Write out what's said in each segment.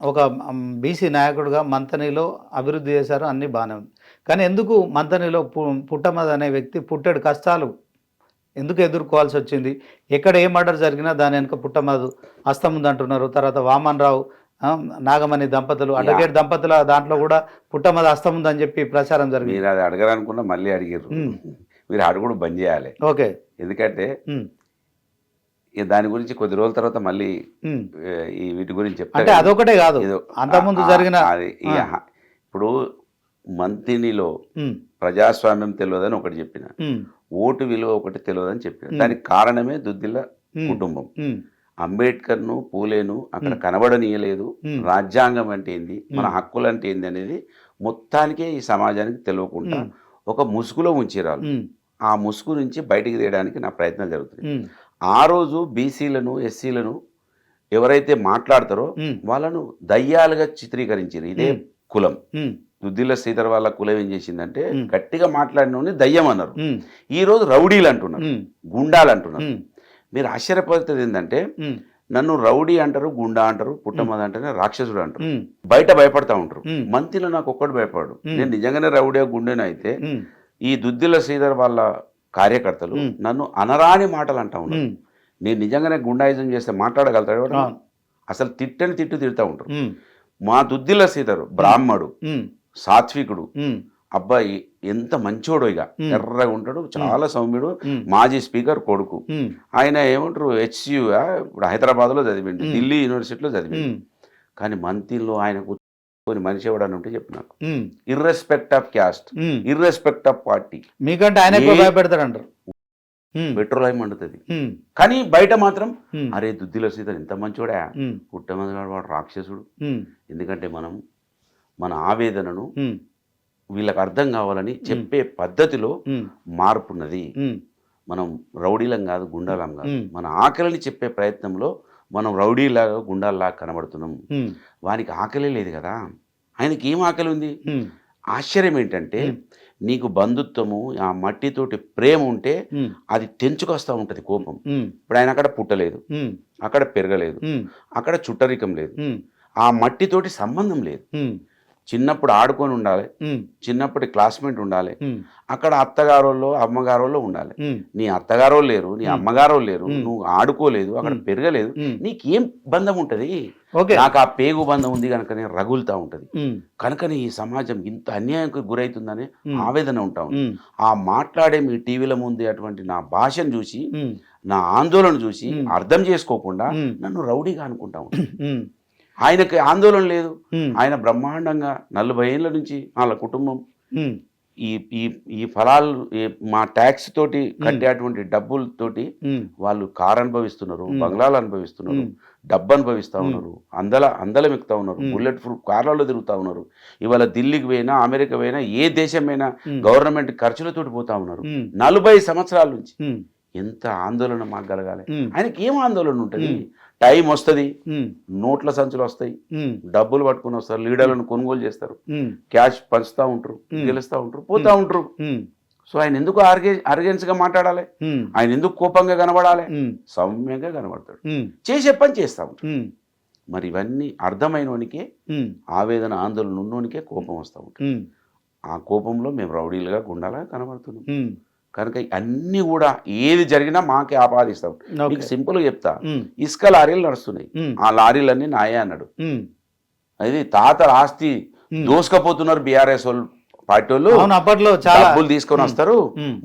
ఒక బీసీ నాయకుడిగా మంతనిలో అభివృద్ధి చేశారు, అన్నీ బాగానే ఉంది. కానీ ఎందుకు మంతనిలో పుట్టమద అనే వ్యక్తి పుట్టెడు కష్టాలు ఎందుకు ఎదుర్కోవాల్సి వచ్చింది? ఎక్కడ ఏ మర్డర్ జరిగినా దాని వెనుక పుట్టమదు హస్తం ఉందంటున్నారు. తర్వాత వామన్ రావు నాగమణి దంపతులు, అడ్వకేట్ దంపతుల దాంట్లో కూడా పుట్టమద హస్తం ఉందని చెప్పి ప్రచారం జరిగింది. మీరు అది అడగాలనుకున్నా మళ్ళీ అడిగారు. మీరు అడుగుడు బంద్ చేయాలి. ఓకే, ఎందుకంటే దాని గురించి కొద్ది రోజుల తర్వాత మళ్ళీ ఈ వీటి గురించి అంటే అదొకటే కాదు, అంతకుముందు జరిగిన ఇప్పుడు మంతినిలో ప్రజాస్వామ్యం తెలియదని ఒకటి చెప్పిన, ఓటు విలువ ఒకటి తెలియదని చెప్పిన. దానికి కారణమే దుద్దిల్ల కుటుంబం. అంబేద్కర్ను పూలేను అక్కడ కనబడనీయలేదు. రాజ్యాంగం అంటే ఏంది, మన హక్కులు అంటే ఏంది అనేది మొత్తానికే ఈ సమాజానికి తెలియకుండా ఒక ముసుగులో ఉంచిరాలు. ఆ ముసుగు నుంచి బయటికి తీయడానికి నా ప్రయత్నం జరుగుతుంది. ఆ రోజు బీసీలను ఎస్సీలను ఎవరైతే మాట్లాడతారో వాళ్ళను దయ్యాలుగా చిత్రీకరించారు. ఇదే కులం. దుద్దిల్ల శ్రీధర్ వాళ్ళ కులం ఏం చేసిందంటే గట్టిగా మాట్లాడినోని దయ్యం అన్నారు. ఈ రోజు రౌడీలు అంటున్నారు, గుండాలు అంటున్నారు. మీరు ఆశ్చర్యపోతుంది ఏంటంటే నన్ను రౌడీ అంటారు, గుండా అంటారు, పుట్టమద అంటేనే రాక్షసుడు అంటారు. బయట భయపడతా ఉంటారు. మంత్రిలో నాకు ఒక్కడు భయపడు. నేను నిజంగానే రౌడీ గుండెన అయితే ఈ దుద్దిల్ల శ్రీధర్ వాళ్ళ కార్యకర్తలు నన్ను అనరాని మాటలు అంటా ఉన్నారు. నేను నిజంగానే గుండాయిజం చేస్తే మాట్లాడగలుగుతాడు. అసలు తిట్టని తిడుతూ ఉంటారు. మా దుద్దిల్ల శ్రీధర్ బ్రాహ్మడు, సాత్వికుడు, అబ్బాయి ఎంత మంచోడు, ఇక ఎర్రగా ఉంటాడు, చాలా సౌమ్యుడు, మాజీ స్పీకర్ కొడుకు. ఆయన ఏమంటారు HCU ఇప్పుడు హైదరాబాద్లో చదివిండు, ఢిల్లీ యూనివర్సిటీలో చదివిండు. కానీ మంత్రిలో ఆయనకు కొన్ని మనిషి ఎవడని ఉంటే చెప్పు నాకు. ఇర్రెస్పెక్ట్ ఆఫ్ క్యాస్ట్, ఇర్రెస్పెక్ట్ ఆఫ్ పార్టీ, మీకంటే ఆయన భయపెడతాడంటారు. పెట్రోల్ అయి మండుతుంది. కానీ బయట మాత్రం అరే దుద్దిల సీత ఎంత మంచోడా, పుట్టమదగాడు వాడు రాక్షసుడు. ఎందుకంటే మన ఆవేదనను వీళ్ళకి అర్థం కావాలని చెప్పే పద్ధతిలో మార్పున్నది. మనం రౌడీలం కాదు, గుండాలం కాదు. మన ఆకలిని చెప్పే ప్రయత్నంలో మనం రౌడీలాగా గుండాల్లాగా కనబడుతున్నాం. వానికి ఆకలి లేదు కదా, ఆయనకి ఏం ఆకలి ఉంది? ఆశ్చర్యం ఏంటంటే నీకు బంధుత్వము, ఆ మట్టితోటి ప్రేమ ఉంటే అది తెంచుకొస్తా ఉంటుంది కోపం. ఇప్పుడు ఆయన అక్కడ పుట్టలేదు, అక్కడ పెరగలేదు, అక్కడ చుట్టరికం లేదు, ఆ మట్టితోటి సంబంధం లేదు. చిన్నప్పుడు ఆడుకొని ఉండాలి, చిన్నప్పటి క్లాస్మేట్ ఉండాలి, అక్కడ అత్తగారోళ్ళు అమ్మగారోళ్ళు ఉండాలి. నీ అత్తగారో లేరు, నీ అమ్మగారో లేరు, నువ్వు ఆడుకోలేదు, అక్కడ పెరగలేదు, నీకేం బంధం ఉంటుంది? నాకు ఆ పేగు బంధం ఉంది కనుక నేను రగులుతా ఉంటది. కనుకనే ఈ సమాజం ఇంత అన్యాయానికి గురవుతుందని ఆవేదన ఉంటాం. ఆ మాట్లాడే మీ టీవీల ముందు అటువంటి నా భాషను చూసి, నా ఆందోళన చూసి అర్థం చేసుకోకుండా నన్ను రౌడీగా అనుకుంటా ఉంటాను. ఆయనకి ఆందోళన లేదు. ఆయన బ్రహ్మాండంగా 40 ఏళ్ళ నుంచి వాళ్ళ కుటుంబం ఈ ఫలాలు మా ట్యాక్స్ తోటి కట్టేటువంటి డబ్బులతోటి వాళ్ళు కారు అనుభవిస్తున్నారు, బంగ్లాలు అనుభవిస్తున్నారు, డబ్బు అనుభవిస్తూ ఉన్నారు, అందలం ఎక్కుతా ఉన్నారు, బుల్లెట్ ప్రూఫ్ కార్లలో తిరుగుతూ ఉన్నారు. ఇవాళ ఢిల్లీకి పోయినా, అమెరికా పోయినా, ఏ దేశమైనా గవర్నమెంట్ ఖర్చులతోటి పోతా ఉన్నారు. 40 సంవత్సరాల నుంచి ఎంత ఆందోళన మాకు కలగాలి? ఆయనకి ఏం ఆందోళన ఉంటుంది? టైం వస్తుంది, నోట్ల సంచులు వస్తాయి, డబ్బులు పట్టుకుని వస్తారు, లీడర్లను కొనుగోలు చేస్తారు, క్యాష్ పంచుతూ ఉంటారు, గెలుస్తూ ఉంటారు, పోతూ ఉంటారు. సో ఆయన ఎందుకు అర్గెన్స్ గా మాట్లాడాలి? ఆయన ఎందుకు కోపంగా కనబడాలి? సౌమ్యంగా కనబడతాడు, చేసే పని చేస్తూ ఉంటాడు. మరి ఇవన్నీ అర్థమైనోనికే, ఆవేదన ఆందోళన ఉన్నోనికే కోపం వస్తూ ఉంటుంది. ఆ కోపంలో మేము రౌడీలుగా గుండాలుగా కనబడుతున్నాం. కనుక అన్నీ కూడా ఏది జరిగినా మాకే ఆపాదిస్తాం. మీకు సింపుల్గా చెప్తా, ఇసుక లారీలు నడుస్తున్నాయి, ఆ లారీలన్నీ నాయే అన్నాడు. అది తాతల ఆస్తి దోసుకపోతున్నారు బీఆర్ఎస్ వాళ్ళు, పార్టీ వాళ్ళు. అప్పట్లో డబ్బులు తీసుకొని వస్తారు,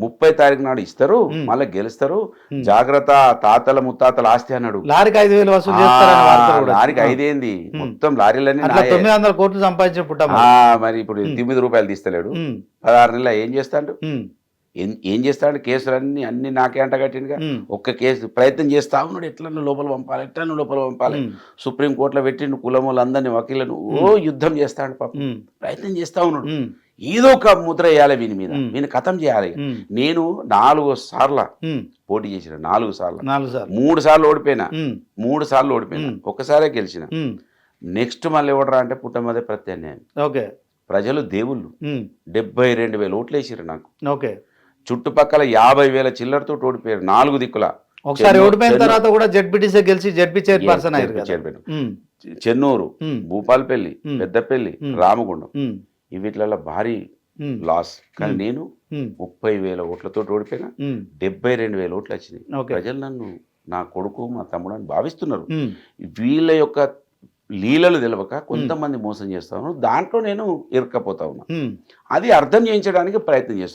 30 తారీఖు నాడు ఇస్తారు, మళ్ళీ గెలుస్తారు. జాగ్రత్త, తాతల ముత్తాతల ఆస్తి అన్నాడు. లారీకి 5,000 వసూలు చేస్తారు. లారీకి 5 ఏంది, మొత్తం లారీలన్నీ 900 కోట్లు సంపాదించిన పుట్ట. మరి ఇప్పుడు 9 రూపాయలు తీస్తలేడు, 16 నెలలు ఏం చేస్తాడు? ఏం చేస్తాడు? కేసులన్నీ నాకే అంట కట్టిండుగా. ఒక్క కేసు ప్రయత్నం చేస్తా ఉన్నాడు, ఎట్లా లోపల పంపాలి. సుప్రీంకోర్టులో పెట్టిండు కులం వాళ్ళందరినీ, వకీలను యుద్ధం చేస్తాడు. పాపం ప్రయత్నం చేస్తా ఉన్నాడు. ఏదో ఒక ముద్ర వేయాలి వీని మీద, వీని కథం చేయాలి. నేను 4 సార్లు పోటీ చేసిన, 4 సార్లు 3 సార్లు ఓడిపోయినా, 3 సార్లు ఓడిపోయినా, ఒక్కసారే గెలిచిన. నెక్స్ట్ మళ్ళీ ఎవడరా అంటే పుట్టమదే ప్రత్యామ్నాయం. ప్రజలు దేవుళ్ళు 72,000 ఓట్లు వేసారు నాకు. చుట్టుపక్కల 50,000 చిల్లరతో ఓడిపోయారు 4 దిక్కుల. ఒకసారి ఓడిపోయిన తర్వాత కూడా జెడ్పీటీసీ గెలిచి జెడ్పీ చైర్పర్సన్ అయ్యారు. చెన్నూరు, ఉమ్, భూపాలపల్లి, ఉమ్, పెద్దపల్లి, ఉమ్, రామగుండం ఉమ్, వీటిలలో భారీ ఉమ్, లాస్. కానీ ఉమ్, నేను ఉమ్, 30,000 ఓట్లతో ఓడిపోయినా. ఉమ్, 72,000 ఓట్లు వచ్చినాయి. ఓకే. ప్రజలు నన్ను నా కొడుకు మా తమ్ముడు అని భావిస్తున్నారు. ఉమ్, వీళ్ళ యొక్క లీలలు తెలవక కొంతమంది మోసం చేస్తా ఉన్నారు. దాంట్లో నేను ఇరుక్కపోతా ఉన్నా. ఉమ్. అది అర్థం చేయించడానికి ప్రయత్నం చేస్తున్నాను.